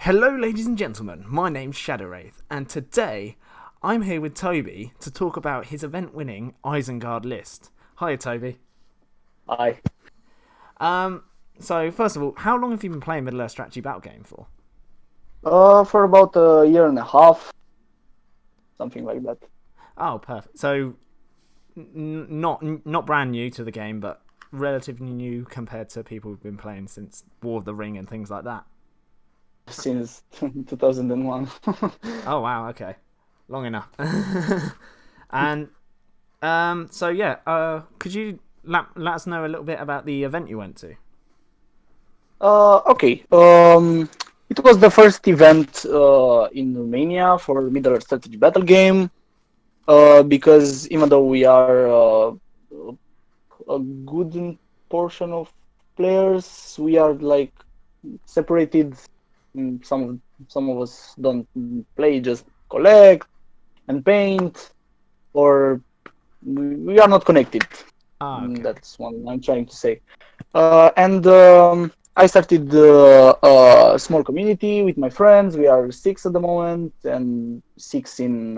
Hello, ladies and gentlemen. My name's Shadowwraith, and today I'm here with Toby to talk about his event-winning Isengard list. Hi, Toby. Hi. So first of all, how long have you been playing Middle-earth strategy battle game for? For about a year and a half, something like that. Oh, perfect. So not brand new to the game, but relatively new compared to people who've been playing since War of the Ring and things like that. Since 2001. Oh wow, okay, long enough. And so yeah, could you let us know a little bit about the event you went to? Okay. It was the first event in Romania for Middle-earth strategy battle game. Because even though we are a good portion of players, we are like separated. Some of us don't play, just collect and paint, or we are not connected. Ah, okay. That's what I'm trying to say. And I started a small community with my friends. We are six at the moment, and six in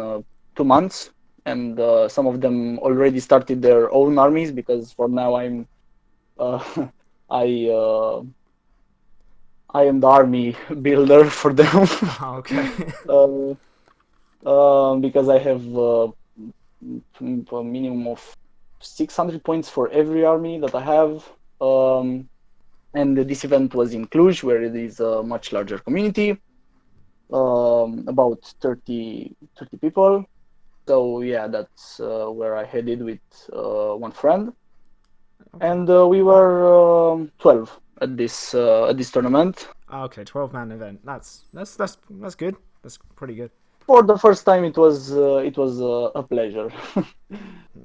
2 months. And some of them already started their own armies because for now uh, I uh, I am the army builder for them. Ah, okay. uh, because I have a minimum of 600 points for every army that I have. And this event was in Cluj, where it is a much larger community, about 30 people. So yeah, that's where I headed with one friend, Okay. and we were 12 at this tournament. Ah, okay. 12-man event. That's good. That's pretty good. For the first time, it was a pleasure.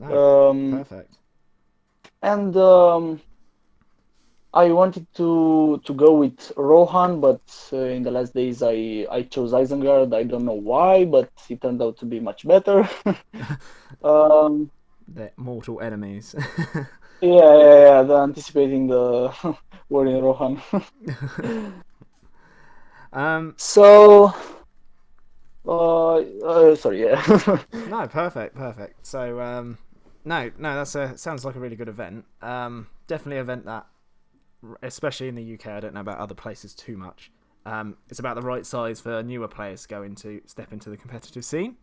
No, um, perfect. and I wanted to go with Rohan, but in the last days I chose Isengard. I don't know why, but it turned out to be much better. um, They're mortal enemies. yeah. The anticipating the war in Rohan. um, So, sorry, yeah. no, perfect. So, no, that's sounds like a really good event. Definitely an event that, especially in the UK, I don't know about other places too much. It's about the right size for newer players to go into, step into the competitive scene.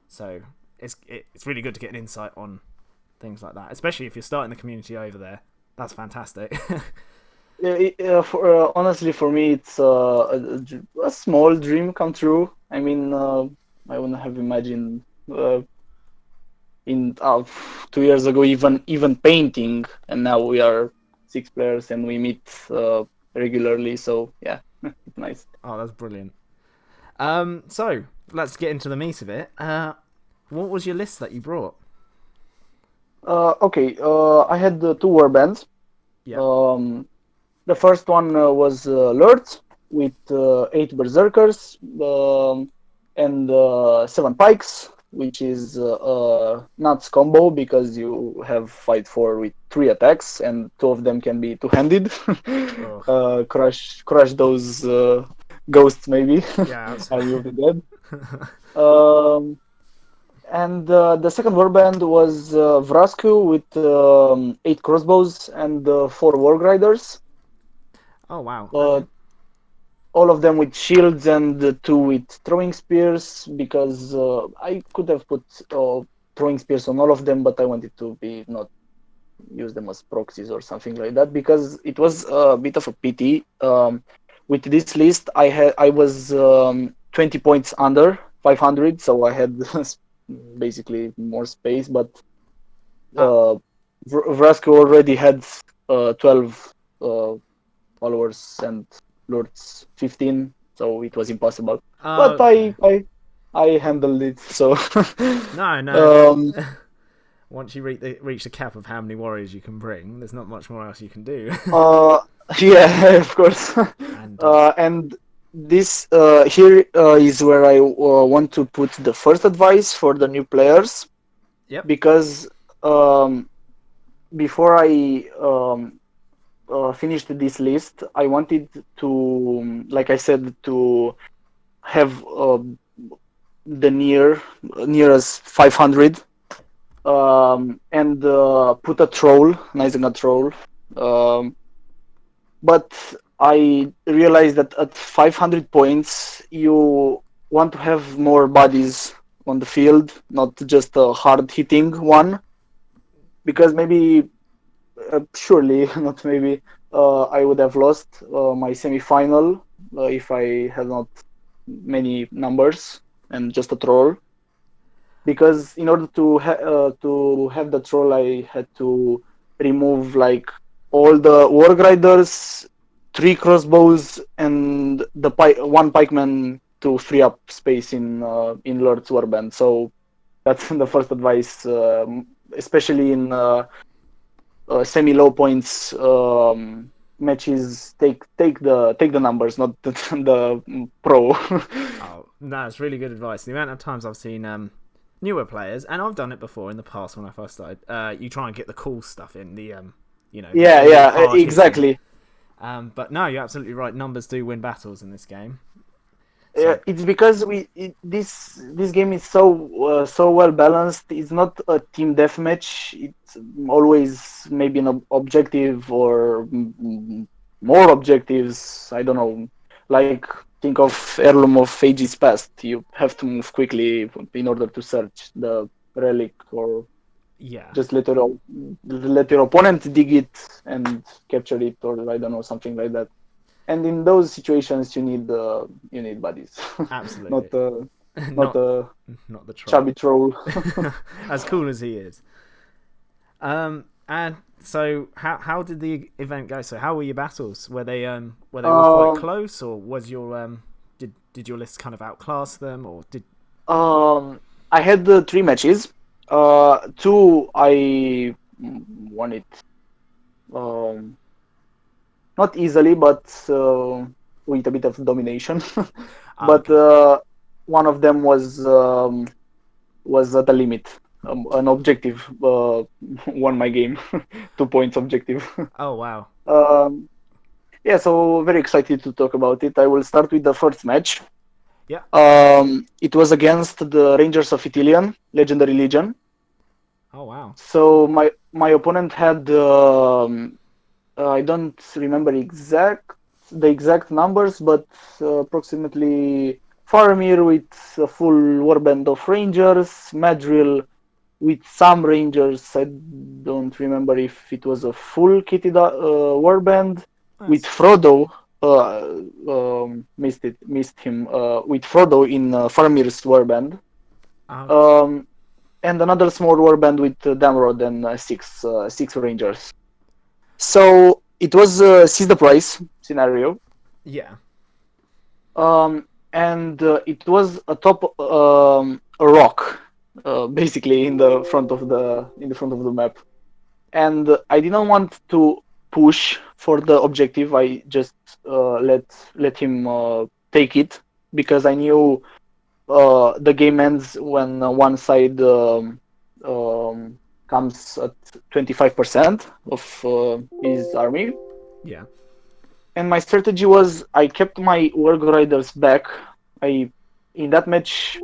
So it's really good to get an insight on things like that, especially if you're starting the community over there. That's fantastic. Honestly, for me, it's a small dream come true. I mean, I wouldn't have imagined uh, in 2 years ago even painting, and now we are six players and we meet regularly. So yeah, it's nice. Oh, that's brilliant. So let's get into the meat of it. What was your list that you brought? Okay, I had two warbands. Yep. Um, the first one was Lurtz with eight Berserkers and seven pikes, which is nuts combo because you have fight four with three attacks and two of them can be two-handed. Oh, Crush those ghosts maybe. yeah, Army absolutely. of the Dead. Um, and the second warband was Vrasku with eight crossbows and four Warg riders. Oh wow. Uh, Okay. all of them with shields and two with throwing spears because I could have put throwing spears on all of them, but I wanted to be not use them as proxies or something like that because it was a bit of a pity. With this list, I was 20 points under 500, so I had basically more space, but Ah, uh, Vrasku already had 12 followers and Lurtz 15, so it was impossible. But okay. I handled it. So No, no. um, Once you reach the cap of how many warriors you can bring, there's not much more else you can do. uh, yeah, of course. And And this here is where I want to put the first advice for the new players yep. because um, before I finished this list, I wanted to, like I said, to have the nearest 500, and put a troll, an Isengard troll. Um, but I realized that at 500 points, you want to have more bodies on the field, not just a hard hitting one, because maybe, surely, not maybe, I would have lost my semi-final if I had not many numbers and just a troll. Because in order to have the troll, I had to remove like all the Warg riders, 3 crossbows, and the one pikeman to free up space in Lurtz warband. So that's the first advice, especially in semi-low points matches. Take the numbers, not the pro. Oh, that's really good advice. The amount of times I've seen newer players, and I've done it before in the past when I first started. You try and get the cool stuff in the Yeah, exactly. But no, you're absolutely right. Numbers do win battles in this game. So. It's because this game is so well balanced. It's not a team deathmatch. It's always maybe an objective or more objectives. I don't know. Like, think of Heirloom of Ages Past. You have to move quickly in order to search the relic, or just let your opponent dig it and capture it, or I don't know, something like that. And in those situations, you need buddies. Absolutely. not the troll. Chubby troll. As cool as he is. And so how did the event go? So how were your battles? Were they all quite close, or was your did your list kind of outclass them, or did? I had 3 matches. 2 I won it. Not easily, but with a bit of domination. But okay. One of them was at the limit. An objective won my game. 2 points objective. Oh, wow. Yeah, so very excited to talk about it. I will start with the first match. Yeah. It was against the Rangers of Ithilien, Legendary Legion. Oh, wow. So my opponent had... I don't remember the exact numbers, but approximately Faramir with a full warband of Rangers, Madril with some Rangers. I don't remember if it was a full kitted warband. Nice. With Frodo, missed him. With Frodo in Faramir's warband. And another small warband with Damrod and 6 Rangers. So it was seize the prize scenario. Yeah. And it was atop a rock, basically in the front of the map. And I didn't want to push for the objective. I just let him take it, because I knew the game ends when one side comes at 25% of his army. Yeah. And my strategy was, I kept my Warg Riders back. In that match,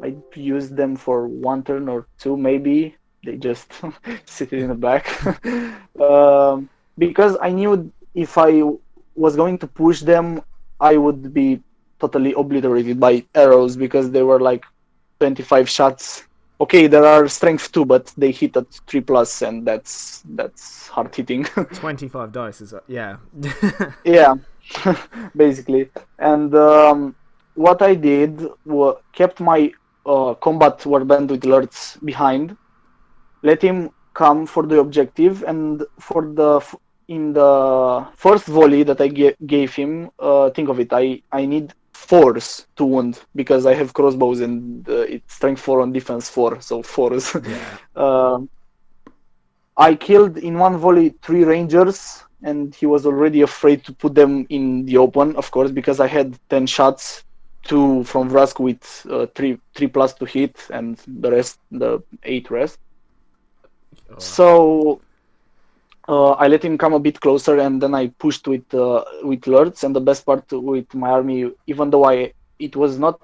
I used them for 1 turn or 2, maybe. They just sit in the back. Because I knew if I was going to push them, I would be totally obliterated by arrows, because they were like 25 shots. Okay, there are strength 2, but they hit at 3+, and that's hard hitting. 25 dice is yeah. Yeah, basically. And what I did was kept my combat warband with Lurtz behind, let him come for the objective, and in the first volley that I gave him, think of it, I need 4s to wound, because I have crossbows and it's strength 4 on defense 4, so 4s. Yeah. I killed in one volley 3 rangers, and he was already afraid to put them in the open, of course, because I had 10 shots, 2 from Vrasku with 3+ to hit, and the 8 rest. Oh. So I let him come a bit closer, and then I pushed with Lurtz. And the best part with my army, even though it was not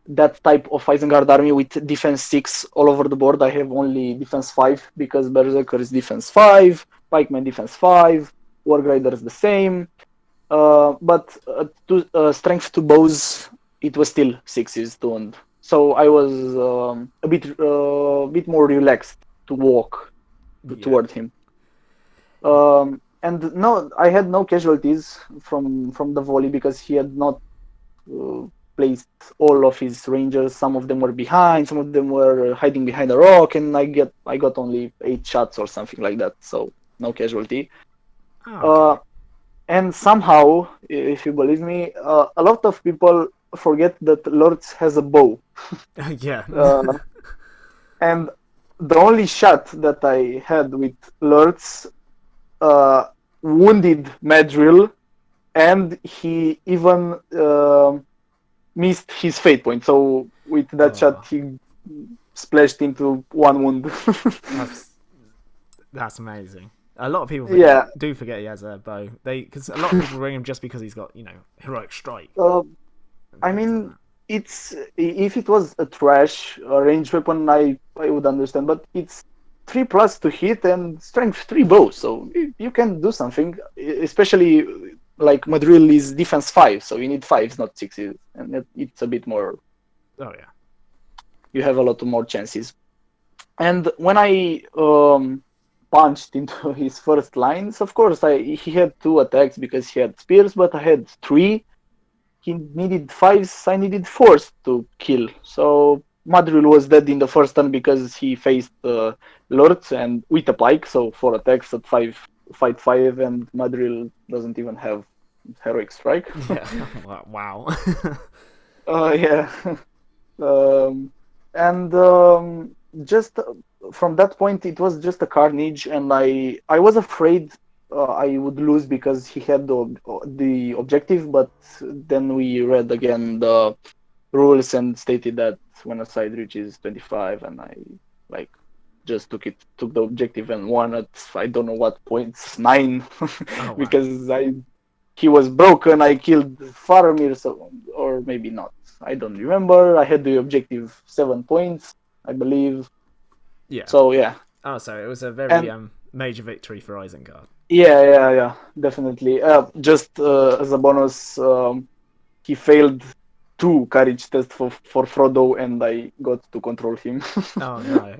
that type of Isengard army with defense 6 all over the board. I have only defense 5 because Berserkers defense 5, Pikemen defense 5, Warg Riders the same. But strength to bows, it was still 6s to wound. So I was a bit more relaxed to walk toward him. And no, I had no casualties from the volley because he had not placed all of his rangers. Some of them were behind, some of them were hiding behind a rock, and I got only 8 shots or something like that. So no casualty. Okay. And somehow, if you believe me, a lot of people forget that Lurtz has a bow. Yeah. And the only shot that I had with Lurtz wounded Madril, and he even missed his fate point. So with that shot, he splashed into 1 wound. That's amazing. A lot of people do forget he has a bow. Because a lot of people bring him just because he's got, heroic strike. I mean, it's if it was a trash ranged weapon, I would understand, but it's 3+ to hit and strength 3 bow, so you can do something. Especially like Madril is defense 5, so you need 5s, not 6s, and it's a bit more. Oh yeah. You have a lot more chances. And when I punched into his first lines, of course, he had 2 attacks because he had spears, but I had 3. He needed 5s, I needed 4s to kill. So Madril was dead in the first turn because he faced Lurtz and with a pike, so 4 attacks at 5, fight 5, and Madril doesn't even have heroic strike. Yeah. Wow. Yeah. Just from that point, it was just a carnage, and I was afraid I would lose because he had the objective, but then we read again the rules and stated that when a side reaches 25, and I just took the objective and won at I don't know what points, 9. Oh, wow. Because he was broken. I killed Faramir, or maybe not. I don't remember. I had the objective 7 points, I believe. Yeah. So yeah. Oh, so it was a very major victory for Isengard. Yeah, definitely. Just as a bonus, he failed 2 courage tests for Frodo, and I got to control him. Oh no.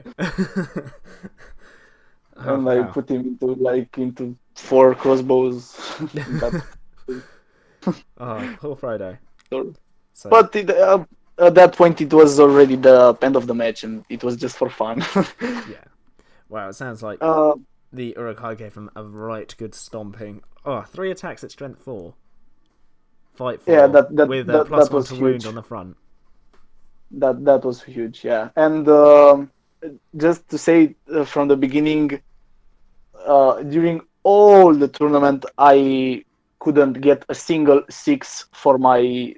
And I put him into 4 crossbows. Oh, poor Frodo. So. But at that point, it was already the end of the match, and it was just for fun. Yeah. Wow, it sounds like the uruk-hai gave him a right good stomping. Oh, 3 attacks at strength 4. Fight 4. Yeah, with a +1 to wound on the front. That was huge, yeah. And just to say from the beginning, during all the tournament, I couldn't get a single 6 for my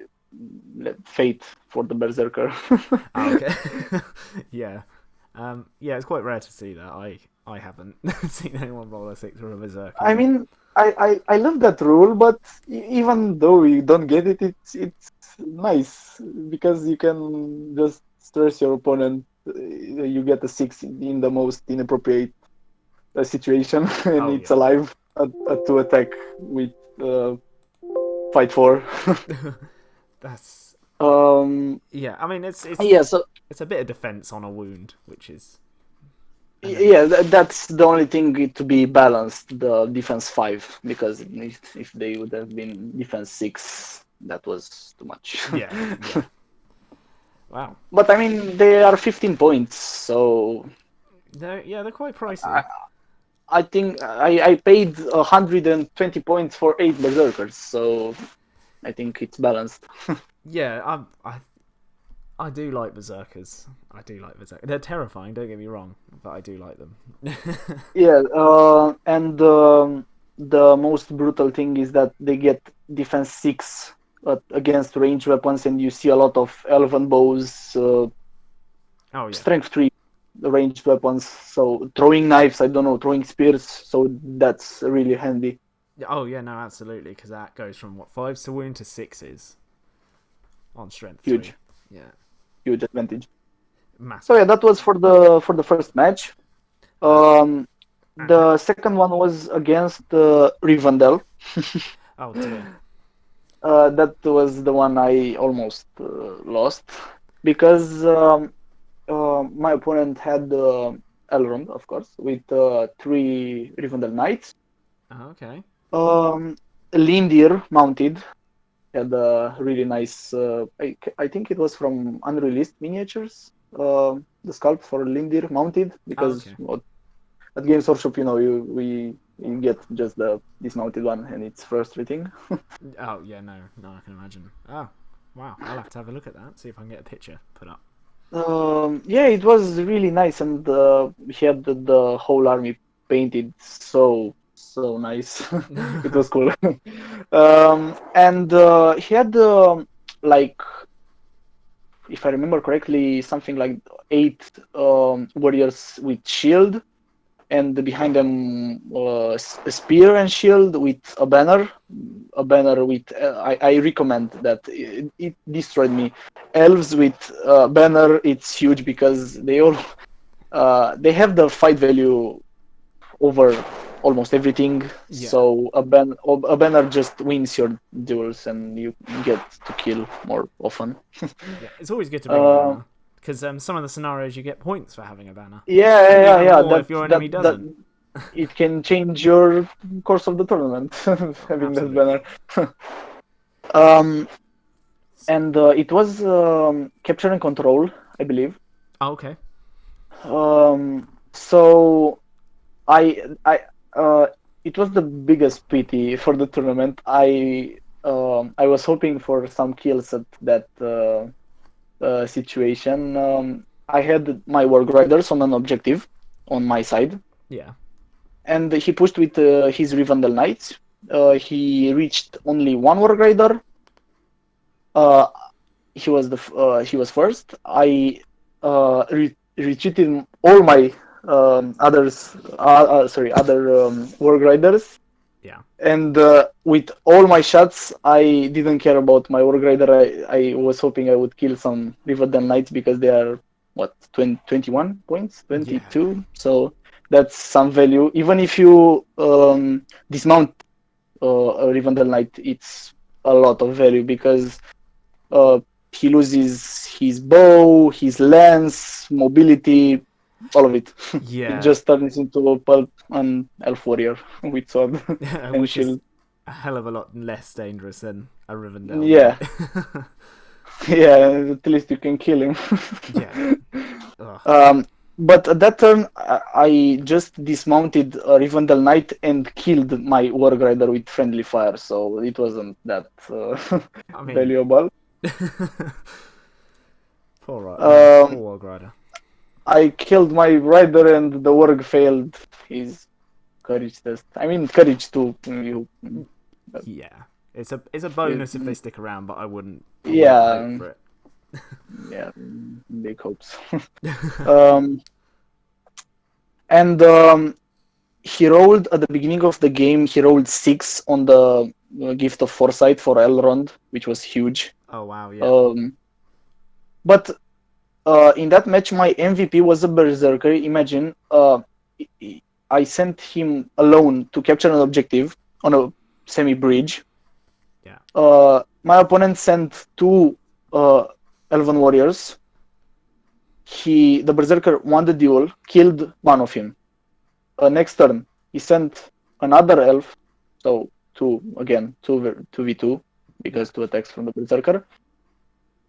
fate for the Berserker. Okay. Yeah. Yeah, it's quite rare to see that. I haven't seen anyone roll a 6 for a Berserker. I mean, I love that rule, but even though you don't get it, it's nice because you can just stress your opponent. You get a 6 in the most inappropriate situation, and it's alive to attack with fight 4. That's yeah. I mean, it's So it's a bit of defense on a wound, which is that's the only thing to be balanced. The defense 5, because if they would have been defense 6, that was too much. Yeah. Wow. But I mean, they are 15 points, so they're quite pricey. I think I paid 120 points for 8 Berserkers, so I think it's balanced. Yeah, I do like Berserkers. They're terrifying, don't get me wrong, but I do like them. Yeah, and the most brutal thing is that they get defense 6 against ranged weapons, and you see a lot of elven bows, strength 3 ranged weapons. So throwing knives, I don't know, throwing spears. So that's really handy. Oh yeah, no, absolutely, because that goes from what 5s to wound to 6s on strength Huge, 3. Yeah, huge advantage. massive. So yeah, that was for the first match. The second one was against Rivendell. Oh dear. That was the one I almost lost because my opponent had Elrond, of course, with 3 Rivendell knights. Okay. Lindir mounted had a really nice. I think it was from unreleased miniatures. The sculpt for Lindir mounted Oh, because okay. at Games Workshop, you get just the dismounted one and it's frustrating. Oh yeah, no, I can imagine. Oh, wow. I'll have to have a look at that. See if I can get a picture put up. Yeah, it was really nice, and he had the whole army painted so nice. It was cool. And he had like, if I remember correctly, something like 8 warriors with shield, and behind them a spear and shield with a banner. A banner with I recommend that. It destroyed me. Elves with banner, it's huge because they have the fight value over almost everything. Yeah. So a banner just wins your duels and you get to kill more often. Yeah, it's always good to bring a uh, banner because some of the scenarios you get points for having a banner. yeah, And yeah, even yeah. more if your enemy doesn't. It can change your course of the tournament having that Absolutely. banner. um, and it was capture and control, I believe. Oh, okay. So I it was the biggest pity for the tournament. I was hoping for some kills at that situation. I had my Warg Riders on an objective on my side, Yeah. and he pushed with his Rivendell Knights. He reached only one Warg Rider. Uh, he was first. I retreated all my other Warg Riders, Yeah. and with all my shots, I didn't care about my Warg Rider. I was hoping I would kill some Rivendell Knights because they are what 21 points, Yeah. 22. So that's some value. Even if you dismount a Rivendell Knight, it's a lot of value because uh, he loses his bow, his lance, mobility, all of it. It Yeah. just turns into a pulp and elf warrior with sword and Which is shield. a hell of a lot less dangerous than a Rivendell Yeah, knight. yeah. At least you can kill him. Yeah. Ugh. um, but at that turn, I just dismounted a Rivendell Knight and killed my Warg Rider with friendly fire, so it wasn't that I mean, valuable. poor Um, Warg Rider. I killed my rider and the Warg failed his courage test. I mean, courage too. Yeah, it's a bonus if they stick around, but I wouldn't hope Yeah, for it. yeah, big hopes. um, and he rolled at the beginning of the game. He rolled 6 on the gift of foresight for Elrond, which was huge. Oh wow, yeah, Um, but in that match, my MVP was a Berserker. Imagine, I sent him alone to capture an objective on a semi-bridge. yeah, My opponent sent 2 Elven warriors. The Berserker won the duel, killed one of him. Next turn, he sent another elf, so 2v2, yeah. because 2 attacks from the Berserker.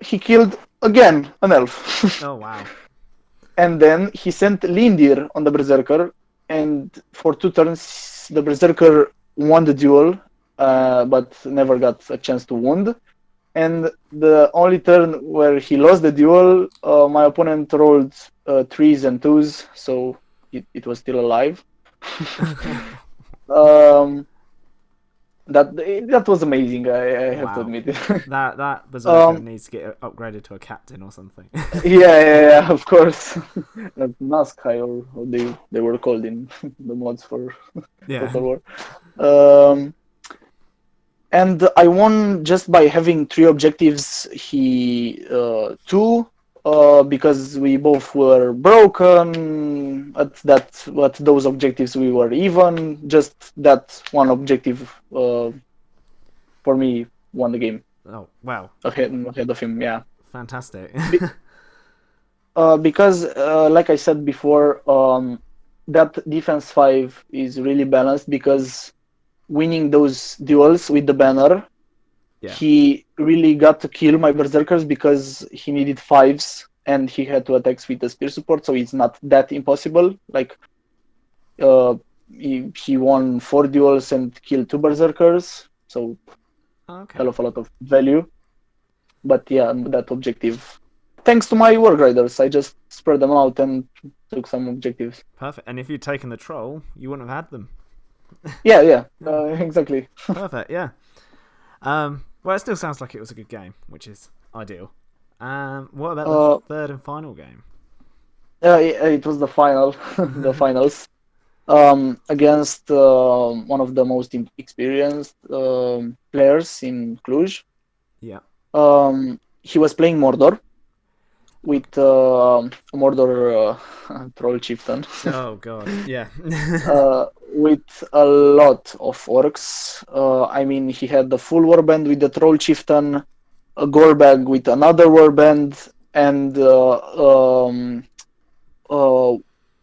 He killed again an elf. Oh wow. And then he sent Lindir on the Berserker, and for 2 turns, the Berserker won the duel, but never got a chance to wound. And the only turn where he lost the duel, my opponent rolled 3s and 2s, so it was still alive. um, that was amazing. I have to Wow. admit it. That Berserker um, needs to get upgraded to a captain or something. yeah, of course. That Naskai or how they were called in the mods for Yeah. Total War. Um, and I won just by having three objectives. He two, because we both were broken at those objectives we were even. Just that one objective for me won the game Oh wow. ahead of him. Yeah. Fantastic. Be- because like I said before, that defense five is really balanced because winning those duels with the banner, Yeah. he really got to kill my berserkers because he needed fives and he had to attack with the spear support, so it's not that impossible. Like uh, he won 4 duels and killed 2 berserkers, so Okay. hell of a lot of value. But yeah, that objective, thanks to my Warg Riders, I just spread them out and took some objectives. Perfect. And if you'd taken the troll, you wouldn't have had them. Yeah, exactly. Perfect. Yeah. Well, it still sounds like it was a good game, which is ideal. What about the third and final game? It was the final, the finals, against one of the most experienced players in Cluj. Yeah. He was playing Mordor with Mordor troll chieftain. Oh god. Yeah. With a lot of orcs. I mean, he had the full warband with the troll chieftain, a gorbag with another warband, and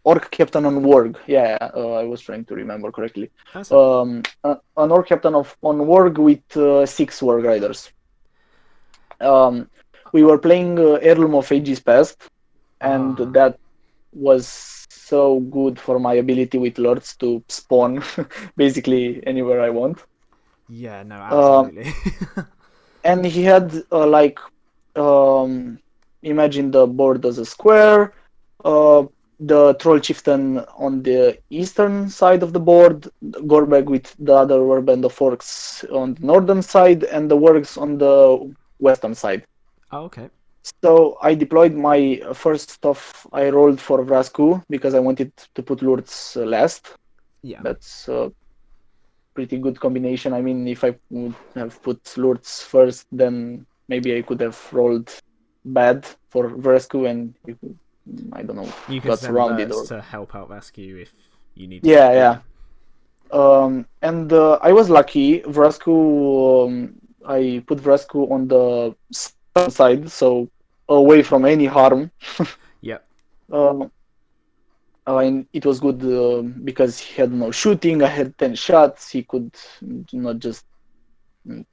orc captain on Warg. Yeah, I was trying to remember correctly. That's An orc captain on Warg with 6 Warg riders. We were playing Heirloom of Ages Past, and that was so good for my ability with Lurtz to spawn basically anywhere I want. Yeah, no, absolutely. And he had imagine the board as a square, the troll chieftain on the eastern side of the board, Gorbag with the other warband of orcs on the northern side, and the wargs on the western side. Oh, okay. So I deployed my first stuff. I rolled for Vrasku because I wanted to put Lurtz last. Yeah. That's a pretty good combination. I mean, if I would have put Lurtz first, then maybe I could have rolled bad for Vrasku and I don't know, You could got send surrounded Lurtz or to help out Vascu if you need. yeah. And I was lucky. Vrasku, I put Vrasku on the southern side, so away from any harm. Yep. And it was good because he had no shooting. I had 10 shots. He could not just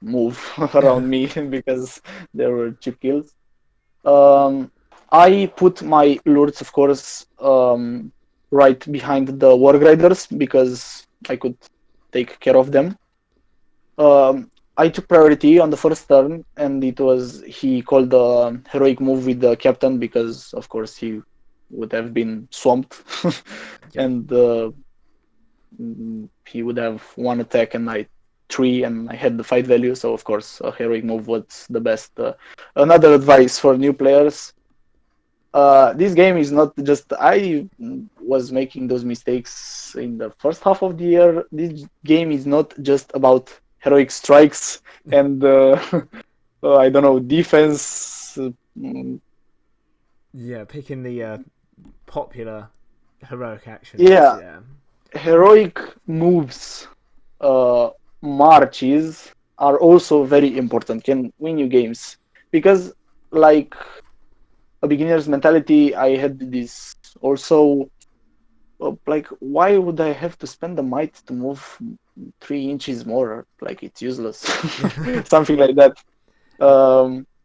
move around me because there were cheap kills. I put my Lurtz, of course, right behind the Warg Riders because I could take care of them. I took priority on the first turn, and he called the heroic move with the captain because, of course, he would have been swamped, and he would have 1 attack and I 3, and I had the fight value, so of course a heroic move was the best. Another advice for new players: this game is not just I was making those mistakes in the first half of the year. This game is not just about heroic strikes and I don't know, defense. Yeah, picking the popular heroic actions. Yeah. Heroic moves, marches are also very important. Can win you games because, like a beginner's mentality, I had this also. Like, why would I have to spend the might to move 3 inches more? Like, it's useless. Something like that.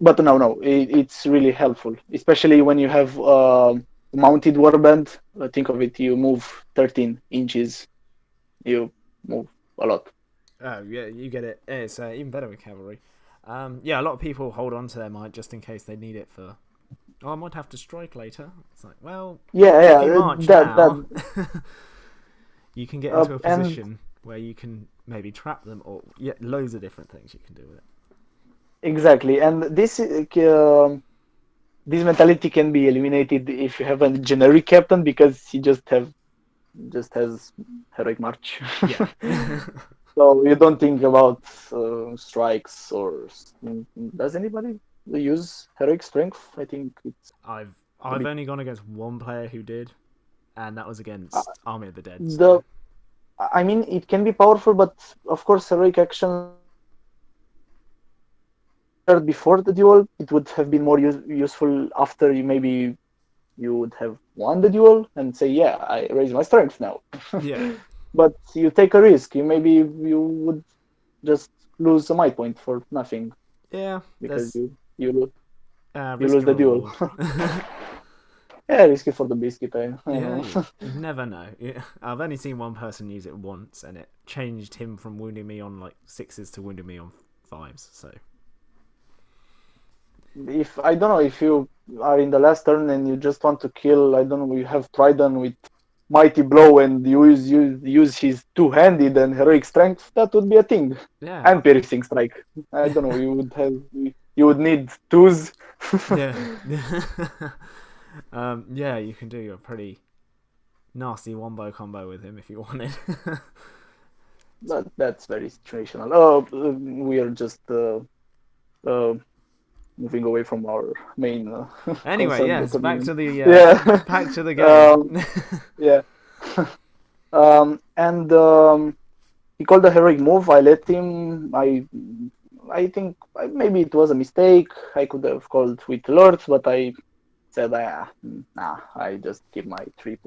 But no, it's really helpful, especially when you have mounted warband. Think of it, you move 13 inches, you move a lot. Oh yeah, you get it. It's even better with cavalry. Yeah, a lot of people hold on to their might just in case they need it for. Oh, I might have to strike later. It's like, well, Yeah, if you march now, you can get into a position. where you can maybe trap them, or loads of different things you can do with it. Exactly, and this mentality can be eliminated if you have a generic captain because he just has heroic march. Yeah. So you don't think about strikes or does anybody use heroic strength? I think it's I've a bit only gone against one player who did, and that was uh, against Army of the Dead. the. So. I mean, it can be powerful, but of course, heroic action before the duel, it would have been more useful after you would have won the duel and say, yeah, I raise my strength now. Yeah. But you take a risk. You would just lose a might point for nothing Yeah. because There's you lose you risk lose and the duel. reward. Yeah, risky for the biscuit. I Yeah, know. you never know. Yeah. I've only seen one person use it once, and it changed him from wounding me on like 6s to wounding me on 5s. So If I don't know if you are in the last turn and you just want to kill, I don't know, you have Trident with mighty blow and use his two-handed and heroic strength, that would be a thing. yeah, And piercing strike. I don't know. You would need twos. yeah, yeah. You can do a pretty nasty wombo combo with him if you wanted. That's very situational. Oh, we are just moving away from our main Anyway, concern. yes, back to the Yeah. back to the game. Yeah. And he called a heroic move. I let him. I think maybe it was a mistake. I could have called with Lurtz, but I said, nah. I just keep my 3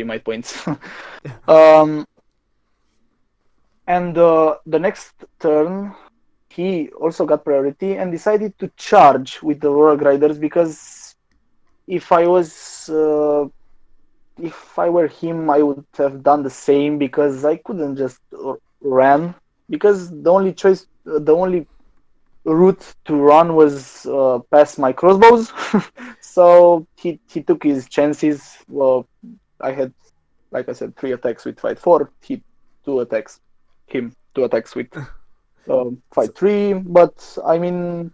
might points. And the next turn, he also got priority and decided to charge with the Warg Riders because if I were him, I would have done the same because I couldn't just run because the only route to run was past my crossbows. So he took his chances. Well, I had, like I said, 3 attacks with fight 4. He 2 attacks. Him 2 attacks with fight 3. But I mean,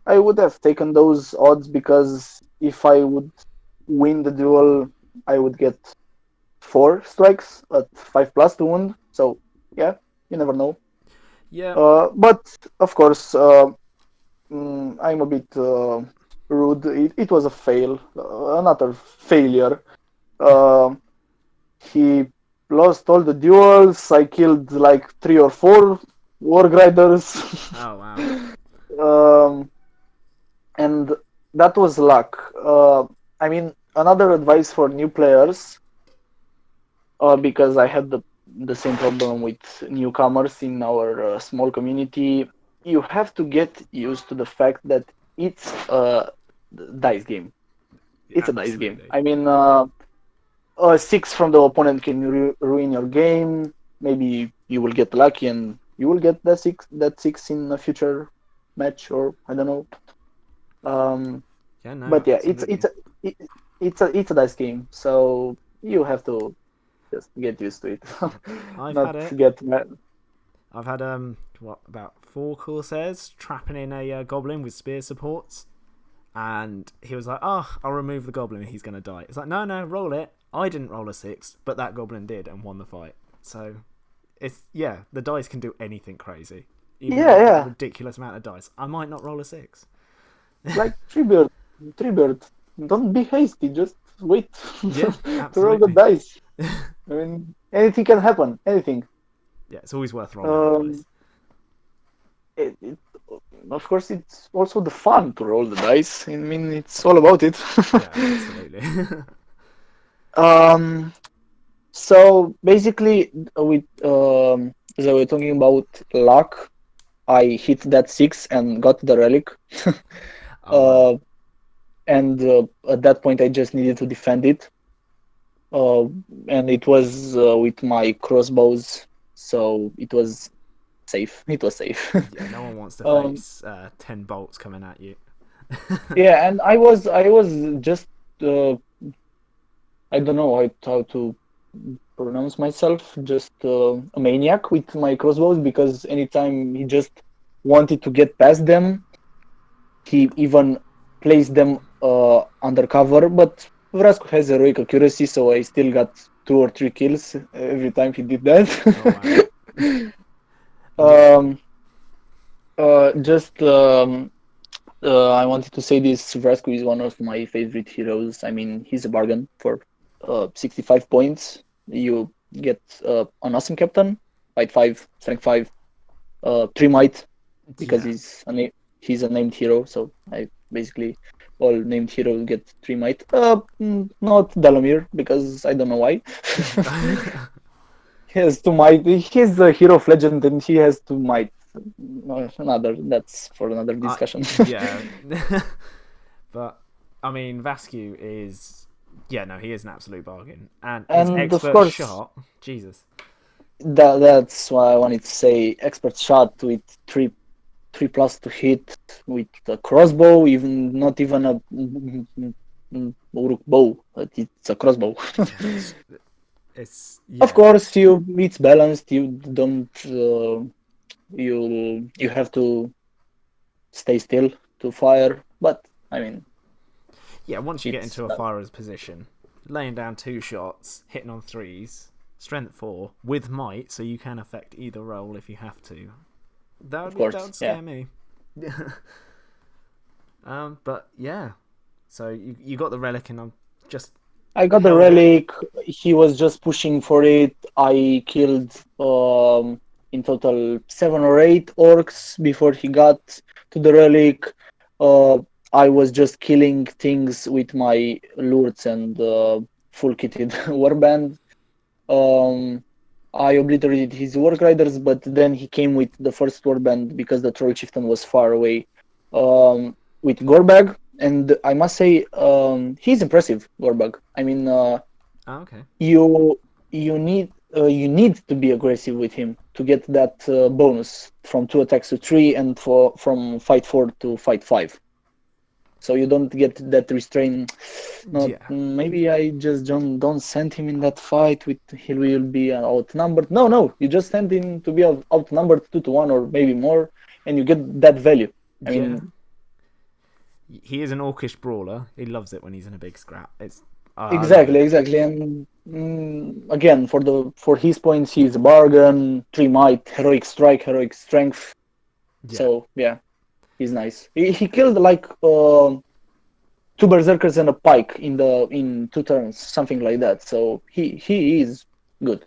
I would have taken those odds because if I would win the duel, I would get 4 strikes at 5+ to wound. So yeah, you never know. Yeah. But of course, I'm a bit rude. It was a fail, another failure. He lost all the duels. I killed like 3 or 4 Warg Riders. Oh wow. And that was luck. I mean, another advice for new players, because I had the same problem with newcomers in our small community. You have to get used to the fact that it's a dice game. It's a dice game. I mean, a 6 from the opponent can ruin your game. Maybe you will get lucky and you will get that six in a future match, or I don't know. Yeah, no, but yeah, absolutely. it's a dice game, so you have to just get used to it. I've Not had it. get mad. I've had about 4 Corsairs trapping in a goblin with spear supports, and he was like, "Oh, I'll remove the goblin. He's gonna die." It's like, no, roll it. I didn't roll a 6, but that goblin did and won the fight. So, the dice can do anything crazy. Even Yeah. a ridiculous amount of dice. I might not roll a 6. Like Treebird. Don't be hasty. Just wait Yeah, to roll the absolutely. dice. I mean, anything can happen. Anything. Yeah, it's always worth rolling the dice. Of course, it's also the fun to roll the dice. I mean, it's all about it. Yeah, absolutely. So basically, with as I were talking about luck, I hit that 6 and got the relic. Oh, wow. And at that point, I just needed to defend it. And it was with my crossbows, so it was safe. It was safe. Yeah, no one wants to face 10 bolts coming at you. Yeah, and I was just I don't know how to pronounce myself, just a maniac with my crossbows, because anytime he just wanted to get past them, he even placed them undercover. But Vrasku has heroic accuracy, so I still got 2 or 3 kills every time he did that. Oh wow. um, just I wanted to say this: Vrasku is one of my favorite heroes. I mean, he's a bargain for 65 points. You get an awesome captain, fight 5, strength 5, 3 might, because Yeah. he's a named hero. So I basically all named heroes get 3 might. Not Dalamir, because I don't know why. He has 2 might. He's a hero of legend, and he has 2 might. That's for another discussion. Yeah. But I mean, Vascu is, yeah, no, he is an absolute bargain, and his And of expert course, shot, Jesus. that's why I wanted to say expert shot with 3+ to hit with a crossbow, even not even a uruk bow, but it's a crossbow. Yeah, Of yeah, course, it's balanced. You don't you have to stay still to fire, but I mean yeah. Once you get it's into a firer's position, laying down 2 shots, hitting on 3s, strength 4 with might, so you can affect either roll if you have to. of That course, would yeah. scare me. But yeah. So you got the relic, and I'm just I got the held it. relic. He was just pushing for it. I killed in total 7 or 8 orcs before he got to the relic. Uh, I was just killing things with my Lurtz and full kitted warband. Um, I obliterated his work riders, but then he came with the first warband because the troll chieftain was far away. With Gorbag, and I must say, he's impressive, Gorbag. I mean, Oh, okay. you you need to be aggressive with him to get that bonus from 2 attacks to 3, and from fight 4 to fight 5. So you don't get that restraint. Not Yeah. maybe I just don't send him in that fight with he will be outnumbered. No, you just send him to be outnumbered 2 to 1 or maybe more, and you get that value. I Yeah. mean, He is an orcish brawler. He loves it when he's in a big scrap. I love it. exactly, and again for his points, he's a bargain. 3 might, heroic strike, heroic strength. Yeah. So yeah, he's nice. He killed like 2 berserkers and a pike in 2 turns, something like that. So he is good.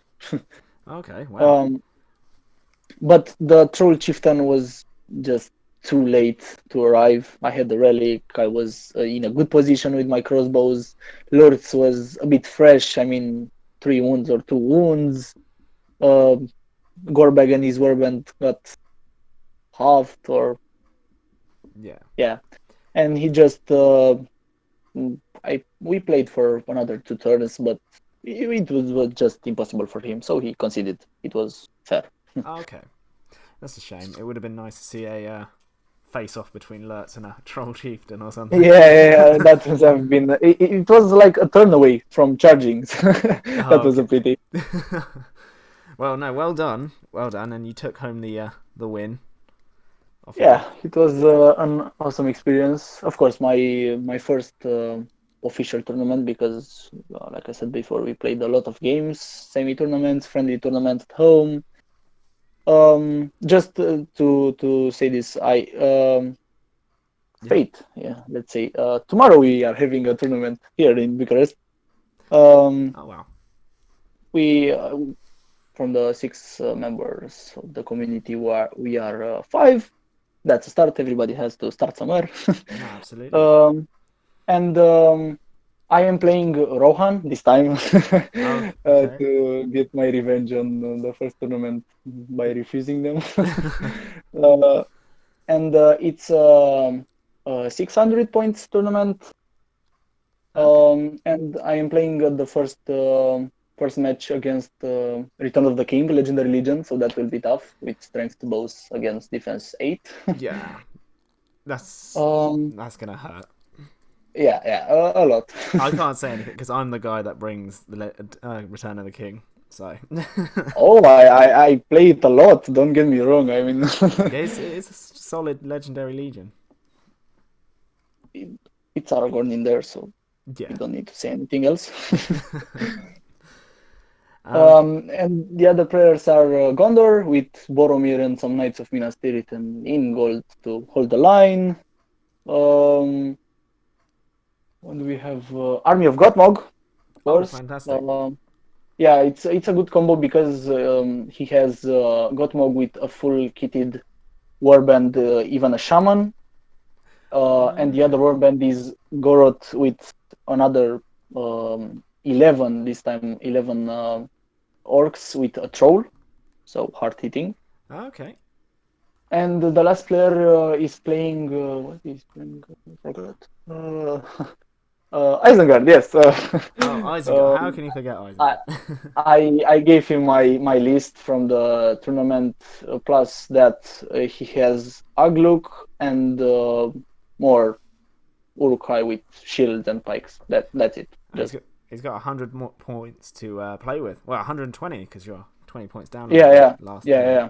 Okay. Wow. Um, but the troll chieftain was just too late to arrive. I had the relic. I was in a good position with my crossbows. Lurtz was a bit fresh. I mean, 3 wounds or 2 wounds. Uh, Gorbag and his warband got halved, or Yeah. yeah, and he just I we played for another 2 turns, but was just impossible for him, so he conceded. It was fair. Oh, okay. That's a shame. It would have been nice to see a face off between Lurtz and a troll chieftain or something. Yeah, that must have been. It was like a turn away from charging. That Oh, was a okay. pity. Well, no, well done, and you took home the win off of Yeah, that. it was an awesome experience. Of course, my first official tournament, because, like I said before, we played a lot of games, semi-tournaments, friendly tournaments at home. Just to say this, Yeah. Fate. Yeah, let's say tomorrow we are having a tournament here in Bucharest. Um, Oh wow. we from the 6 members of the community, we are 5. That's a start. Everybody has to start somewhere. No, absolutely. um, and I am playing Rohan this time Oh, okay. to get my revenge on the first tournament by refusing them. uh, and it's a 600 points tournament. Okay. And I am playing the first match against Return of the King, Legendary Legion, so that will be tough with strength to both against defense 8. Yeah, that's um, that's gonna hurt. yeah, a lot. I can't say anything because I'm the guy that brings the Return of the King. So Oh, I play it a lot. Don't get me wrong. I mean, yeah, it's a solid legendary legion. it's Aragorn in there, so we Yeah. don't need to say anything else. um, And the other players are Gondor with Boromir and some Knights of Minas Tirith and Ingold to hold the line. Um, and we have Army of Gottmog, of oh, course. fantastic. Yeah, it's a good combo because he has Gottmog with a full kitted warband, even a shaman, and the other Okay. warband is Goroth with another 11, this time 11 orcs with a troll, so hard hitting. Okay. And the last player is playing. What is playing? I forgot. Isengard, yes. Oh, Isengard. How um, can you forget I, Isengard? I gave him my list from the tournament. Plus that he has Agluk and more uruk-hai with shield and pikes. That's it. Just He's got 100 more points to play with. Well, 120 because you're 20 points down on yeah, the yeah, last yeah, two. yeah.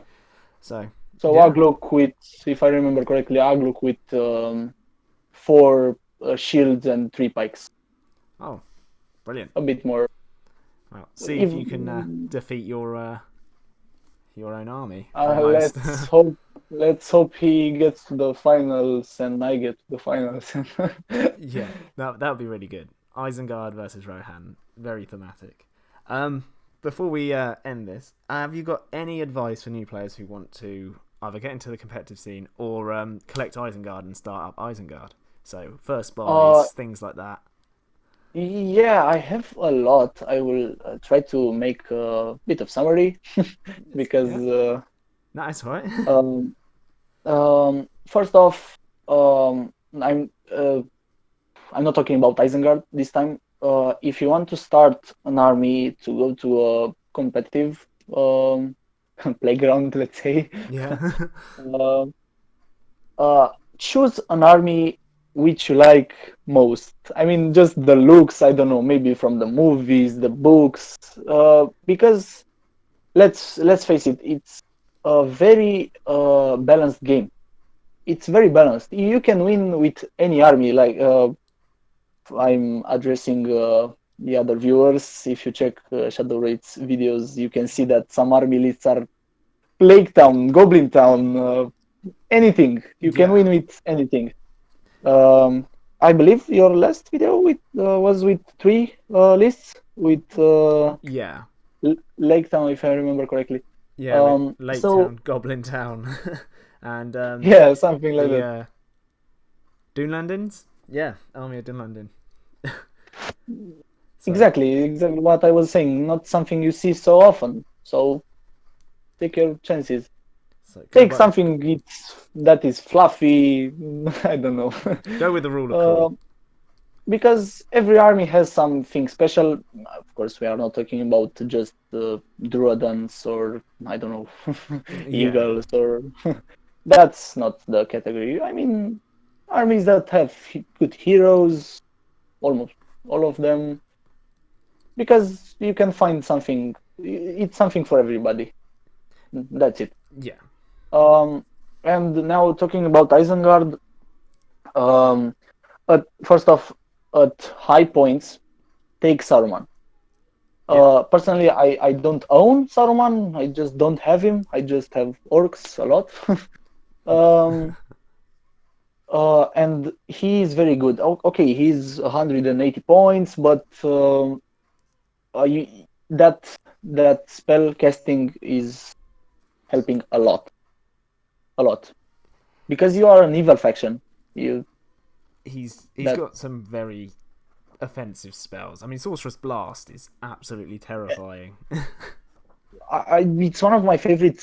So So yeah. Agluk with, if I remember correctly, Agluk with 4 shields and 3 pikes. Oh, brilliant. A bit more. Well, see if If, you can defeat your own army uh, almost. let's hope let's hope he gets to the finals and I get to the finals. Yeah, that would be really good. Isengard versus Rohan, very thematic. Before we end this, have you got any advice for new players who want to either get into the competitive scene or collect Isengard and start up Isengard? So first uh, buys, things like that. yeah, I have a lot. I will try to make a bit of summary because Yeah, that's all right. um, first off, um, I'm uh, I'm not talking about Isengard this time. If you want to start an army to go to a competitive playground, let's say, Yeah, uh, choose an army which you like most. I mean, just the looks. I don't know, maybe from the movies, the books, because let's face it, it's a very balanced game. It's very balanced. You can win with any army. Like I'm addressing the other viewers. If you check Shadow Raid's videos, you can see that some army lists are Plague Town, Goblin Town, anything. You can yeah, win with anything. I believe your last video was with 3 lists with yeah, Lake Town, if I remember correctly. yeah. Lake So Town, Goblin Town, and yeah, something like the that. Dunlandins. Yeah, Army of Dunlandin. So Exactly what I was saying. Not something you see so often. So take your chances. go by, That is fluffy. I don't know. go with the rule of cool. uh, because every army has something special. Of course, we are not talking about just Druidans or I don't know Yeah, eagles or that's not the category. I mean, armies that have good heroes, almost all of them, because you can find something. It's something for everybody. That's it. yeah, Um, and now talking about Isengard, um, first off, at high points, take Saruman. yeah. Personally, I don't own Saruman. I just don't have him. I just have orcs a lot. um, and he is very good. Okay, he's 180 points, but that spell casting is helping a lot, because you are an evil faction. You He's that got some very offensive spells. I mean, Sorcerer's Blast is absolutely terrifying. it's one of my favorite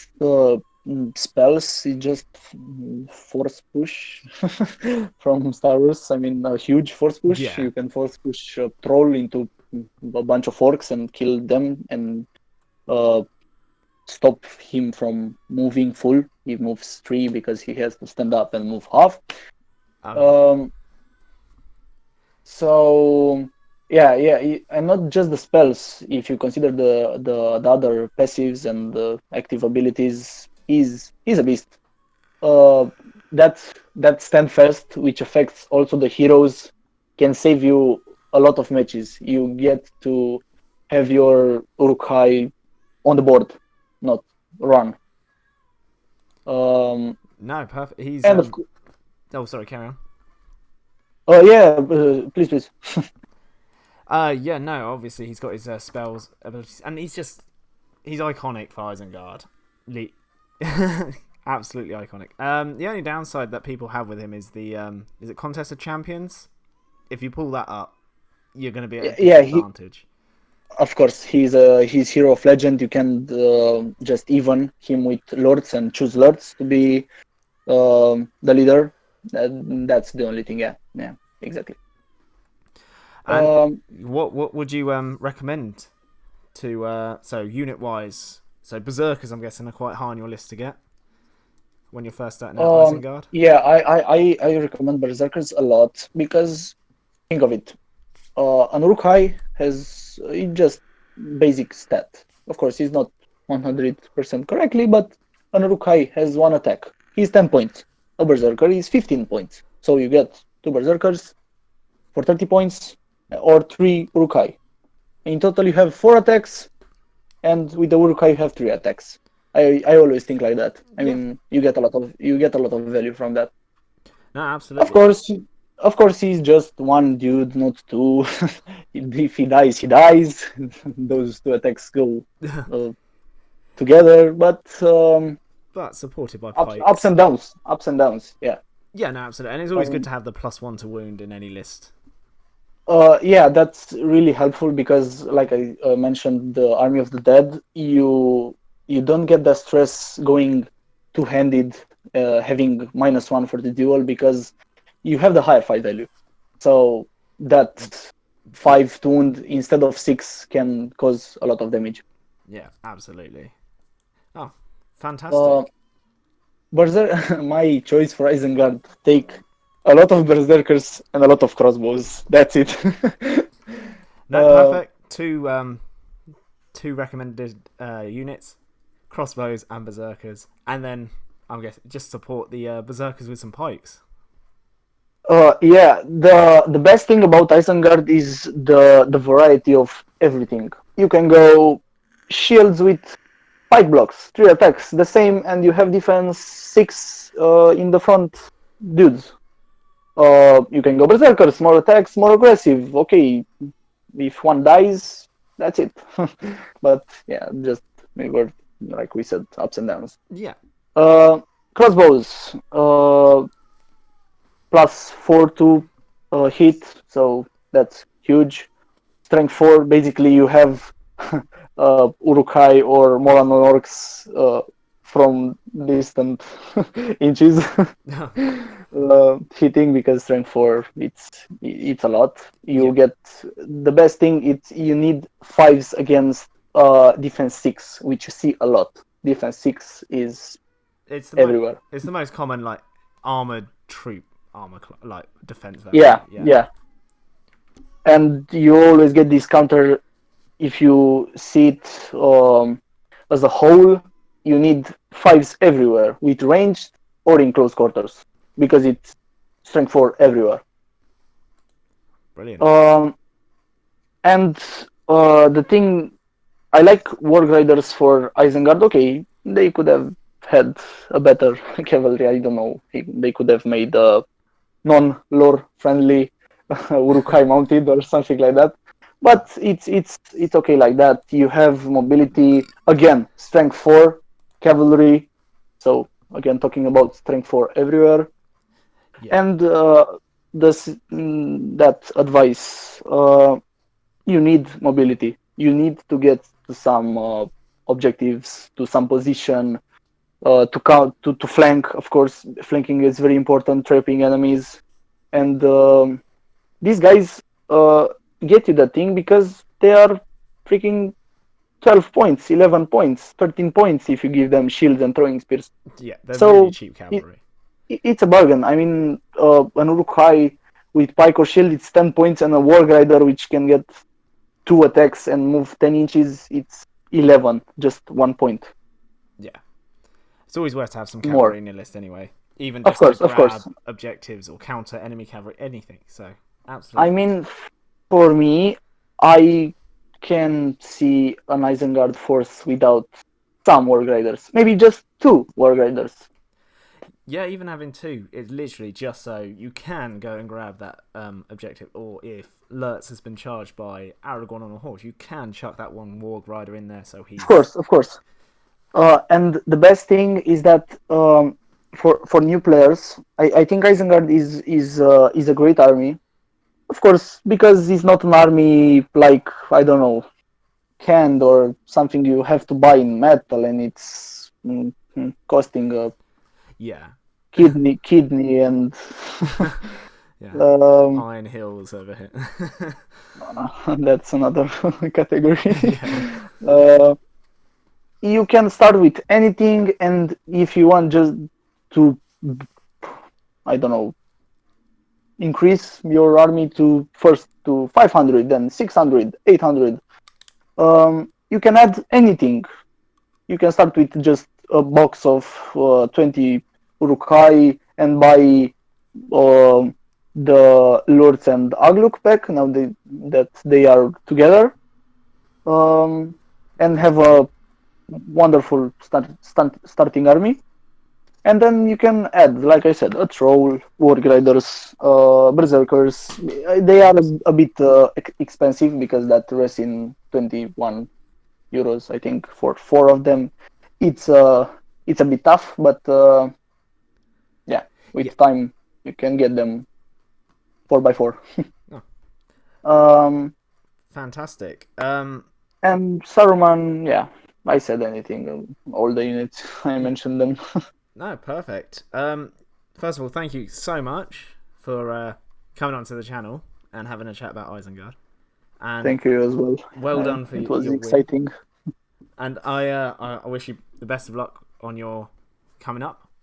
spells. It just force push from Star Wars. I mean, a huge force push. Yeah, You can force push a troll into a bunch of orcs and kill them and uh, stop him from moving full. He moves 3 because he has to stand up and move half. okay. Um, so and not just the spells. If you consider the other passives and the active abilities, he's a beast. Uh, that that standfast, which affects also the heroes, can save you a lot of matches. You get to have your uruk-hai on the board, not run. Um, No, perfect. He's and of Oh, sorry, carry on. yeah, please, please. Yeah, no, obviously he's got his spells abilities, and he's iconic for Isengard. Absolutely iconic. The only downside that people have with him is the is it Contest of Champions? If you pull that up, you're going to be at a Yeah, disadvantage. of course, he's hero of legend. You can just even him with Lurtz and choose Lurtz to be the leader. That's the only thing. Yeah, exactly. And Um, what would you recommend to so unit wise? So Berserkers, I'm guessing, are quite high on your list to get when you're first starting out Isengard. yeah, I recommend Berserkers a lot because think of it. An uruk-hai has just basic stat. Of course, he's not 100% correctly, but an uruk-hai has one attack. He's 10 points. A berserker is 15 points. So you get two berserkers for 30 points or three uruk-hai. In total, you have 4 attacks, and with the uruk-hai, you have 3 attacks. I always think like that. I mean, you get a lot of value from that. No, absolutely. Of course, he's just one dude, not two. If he dies, he dies. Those two attacks go together, but supported by pikes. ups and downs. Yeah. Yeah, no, absolutely, and it's always good to have the +1 to wound in any list. Yeah, that's really helpful because, like I mentioned, the Army of the Dead, you don't get the stress going two-handed, having -1 for the duel because you have the higher fight value. So that 5 to wound instead of 6 can cause a lot of damage. Yeah, absolutely. Oh, fantastic. My choice for Isengard, take a lot of Berserkers and a lot of crossbows. That's it. No, perfect. Two recommended units, crossbows and Berserkers, and then I'm guessing just support the Berserkers with some pikes. Yeah, the best thing about Isengard is the variety of everything. You can go shields with pike blocks, 3 attacks, the same, and you have defense 6 in the front dudes. You can go berserkers, more attacks, more aggressive. Okay, if one dies, that's it. But yeah, just we were like we said, ups and downs. Yeah. Crossbows, +4 to hit, so that's huge. Strength 4, basically you have uruk-hai or Moran orcs from distant inches hitting because strength 4 it's a lot. You get the best thing, you need 5s against defense 6, which you see a lot. Defense 6 is everywhere. It's the most common like armored troop like defense. Yeah. And you always get this counter if you see it as a whole. You need 5s everywhere with ranged or in close quarters because it's strength 4 everywhere. Brilliant. And the thing, I like Warg Riders for Isengard. Okay, they could have had a better cavalry. I don't know. They could have made a non-lore friendly uruk-hai mounted or something like that. But it's okay like that. You have mobility again, strength 4, cavalry. So again, talking about strength 4 everywhere. Yeah. And that advice, you need mobility. You need to get to some objectives, to some position, to flank. Of course, flanking is very important. Trapping enemies, and these guys get you that thing because they are freaking 12 points, 11 points, 13 points if you give them shields and throwing spears. Yeah, they're really cheap cavalry. It's a bargain. I mean, an uruk-hai with pike or shield, it's 10 points, and a Warg Rider, which can get 2 attacks and move 10 inches, it's 11, just 1 point. Yeah. It's always worth to have some More. cavalry in your list anyway. Even Of just course, to of grab course. objectives or counter enemy cavalry, anything. So, absolutely. I mean, for me, I can see an Isengard force without some Warg Riders. Maybe just 2 Warg Riders. Yeah, even having 2, it's literally just so you can go and grab that objective, or if Lurtz has been charged by Aragorn on a horse, you can chuck that one Warg Rider in there so he's... Of course. And the best thing is that for new players, I think Isengard is a great army. Of course, because it's not an army like, I don't know, canned or something you have to buy in metal, and it's costing a Yeah. kidney and Yeah. um, Iron Hills over here. that's another category. Yeah. You can start with anything, and if you want just to, I don't know, increase your army to first to 500, then 600, 800, you can add anything. You can start with just a box of 20 uruk-hai and buy the Lurtz and Agluk pack, now that they are together, and have a wonderful starting army. And then you can add, like I said, a troll, Warg Riders, Berserkers. They are a bit expensive because that resin 21 euros, I think, for 4 of them. It's a bit tough, but yeah, with time you can get them 4x4. Fantastic. And Saruman, yeah, I said anything. All the units, I mentioned them. No, perfect. First of all, thank you so much for coming onto the channel and having a chat about Isengard. And thank you as well. Well done for it was your exciting. Win. And I wish you the best of luck on your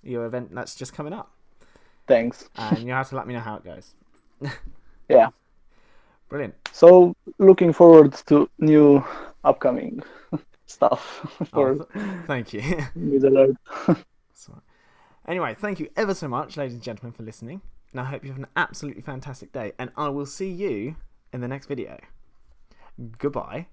event that's just coming up. Thanks. And you have to let me know how it goes. Yeah. Brilliant. So looking forward to new upcoming stuff for thank you. Middle-earth. Anyway, thank you ever so much, ladies and gentlemen, for listening. And I hope you have an absolutely fantastic day. And I will see you in the next video. Goodbye.